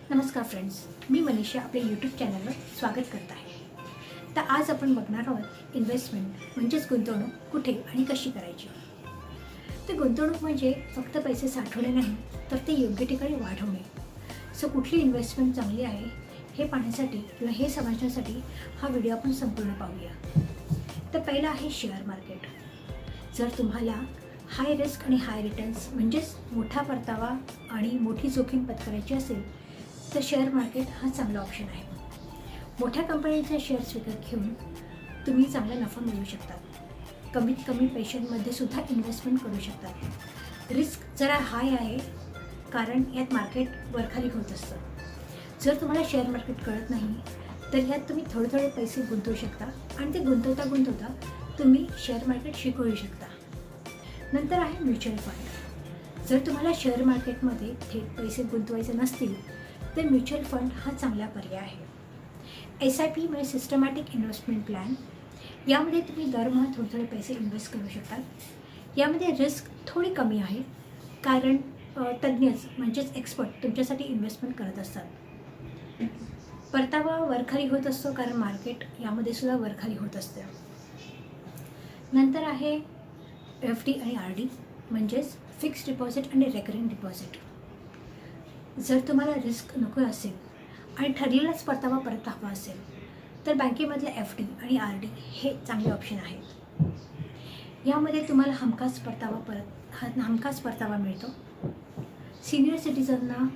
नमस्कार फ्रेंड्स, मी मनीषा आपल्या यूट्यूब चॅनलवर स्वागत करत आहे. तर आज आपण बघणार आहोत इन्व्हेस्टमेंट म्हणजेच गुंतवणूक कुठे आणि कशी करायची. तर गुंतवणूक म्हणजे फक्त पैसे साठवणे नाही, तर ते योग्य ठिकाणी वाढवणे. सो कुठली इन्व्हेस्टमेंट चांगली आहे हे पाहण्यासाठी किंवा हे समजण्यासाठी हा व्हिडिओ आपण संपूर्ण पाहूया. तर पहिला आहे शेअर मार्केट. जर तुम्हाला हाय रिस्क आणि हाय रिटर्न्स म्हणजेच मोठा परतावा आणि मोठी जोखीम पत्करायची असेल तर शेअर मार्केट हा चांगला ऑप्शन आहे. मोठ्या कंपन्यांचे शेअर्स विकत घेऊन तुम्ही चांगला नफा मिळवू शकता. कमीत कमी पैशांमध्ये सुद्धा इन्व्हेस्टमेंट करू शकता. रिस्क जरा हाय आहे कारण यात मार्केट वरखाली होत असतं. जर तुम्हाला शेअर मार्केट कळत नाही तर यात तुम्ही थोडे थोडे पैसे गुंतवू शकता आणि ते गुंतवता तुम्ही शेअर मार्केट शिकवू शकता. नंतर आहे म्युच्युअल फंड. जर तुम्हाला शेअर मार्केटमध्ये थेट पैसे गुंतवायचे नसतील तर म्युच्युअल फंड हा चांगला पर्याय आहे. SIP म्हणजे सिस्टमॅटिक इन्व्हेस्टमेंट प्लॅन. यामध्ये तुम्ही दरमहा थोडे पैसे इन्व्हेस्ट करू शकता. यामध्ये रिस्क थोडी कमी आहे कारण तज्ज्ञच म्हणजेच एक्सपर्ट तुमच्यासाठी इन्व्हेस्टमेंट करत असतात. परतावा वरखाली होत असतो कारण मार्केट यामध्ये सुद्धा वरखाली होत असते. नंतर आहे FD आणि RD म्हणजेच फिक्स्ड डिपॉझिट आणि रेकरिंग डिपॉझिट. जर तुम्हाला रिस्क नको असेल आणि ठरलेलाच परतावा परत हवा असेल तर बँकेमधले FD आणि RD हे चांगले ऑप्शन आहेत. यामध्ये तुम्हाला हमखास परतावा मिळतो. सिनियर सिटीजनना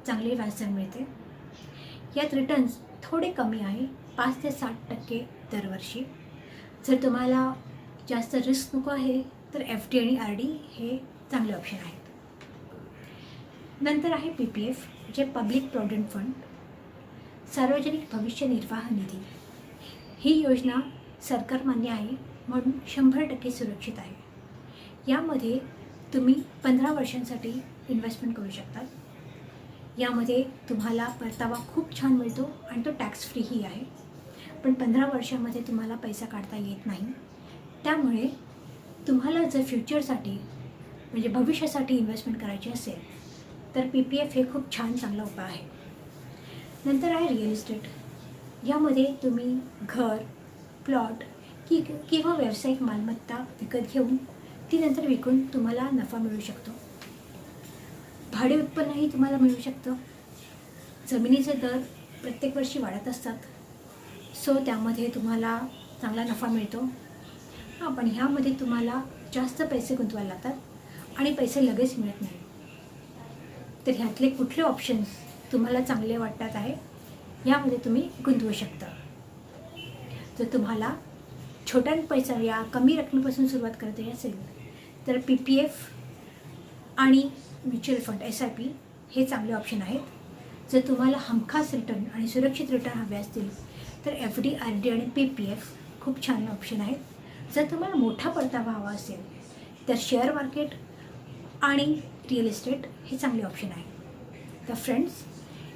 चांगले व्याजदर मिळते. यात रिटर्न्स थोडे कमी आहे, 5 ते 60% दरवर्षी. जर तुम्हाला जास्त रिस्क नको आहे तर FD आणि RD हे चांगले ऑप्शन आहेत. नंतर आहे PPF जे पब्लिक प्रॉव्हिडंट फंड, सार्वजनिक भविष्य निर्वाह निधी. ही योजना सरकार मान्य आहे म्हणून 100% सुरक्षित आहे. यामध्ये तुम्ही 15 वर्षांसाठी इन्व्हेस्टमेंट करू शकता. यामध्ये तुम्हाला परतावा खूप छान मिळतो आणि तो टॅक्स फ्रीही आहे. पण 15 वर्षामध्ये तुम्हाला पैसा काढता येत नाही. त्यामुळे तुम्हाला जर फ्युचरसाठी म्हणजे भविष्यासाठी इन्व्हेस्टमेंट करायची असेल तर PPF हे खूप चांगला उपाय आहे. नंतर आहे रिअल इस्टेट. यामध्ये तुम्ही घर, प्लॉट किंवा व्यावसायिक मालमत्ता विकत घेऊन ती नंतर विकून तुम्हाला नफा मिळू शकतो. भाडे उत्पन्नही तुम्हाला मिळू शकतं. जमिनीचे दर प्रत्येक वर्षी वाढत असतात, सो त्यामध्ये तुम्हाला चांगला नफा मिळतो. पण ह्यामध्ये तुम्हाला जास्त पैसे गुंतवायला लागतात आणि पैसे लगेच मिळत नाही. तर ह्यातले कुठले ऑप्शन्स तुम्हाला चांगले वाटतात आहे यामध्ये तुम्ही गुंतवू शकता. जर तुम्हाला छोट्या पैसा या कमी रकमेपासून सुरुवात करायची असेल तर PPF आणि म्युच्युअल फंड SIP हे चांगले ऑप्शन आहेत. जर तुम्हाला हमखास रिटर्न आणि सुरक्षित रिटर्न हवे असतील तर FD, RD आणि PPF खूप छान ऑप्शन आहेत. जर तुम्हाला मोठा परतावा हवा असेल तर शेअर मार्केट आणि रिअल इस्टेट हे चांगले ऑप्शन आहे. तर फ्रेंड्स,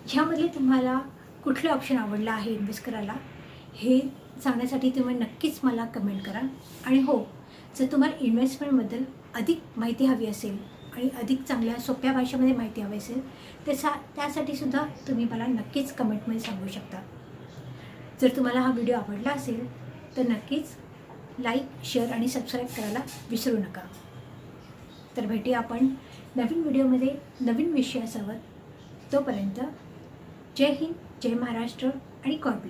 ह्यामधले तुम्हाला कुठले ऑप्शन आवडलं आहे इन्व्हेस्ट करायला हे सांगण्यासाठी तुम्ही नक्कीच मला कमेंट करा. आणि हो, जर तुम्हाला इन्व्हेस्टमेंटबद्दल अधिक माहिती हवी असेल आणि अधिक चांगल्या सोप्या भाषेमध्ये माहिती हवी असेल तर त्यासाठी सुद्धा तुम्ही मला नक्कीच कमेंटमध्ये सांगू शकता. जर तुम्हाला हा व्हिडिओ आवडला असेल तर नक्कीच लाईक, शेअर आणि सबस्क्राईब करायला विसरू नका. तर भेटूया आपण नवीन व्हिडिओमध्ये नवीन विषयासोबत. तोपर्यंत जय हिंद, जय महाराष्ट्र आणि गॉड ब्लेस.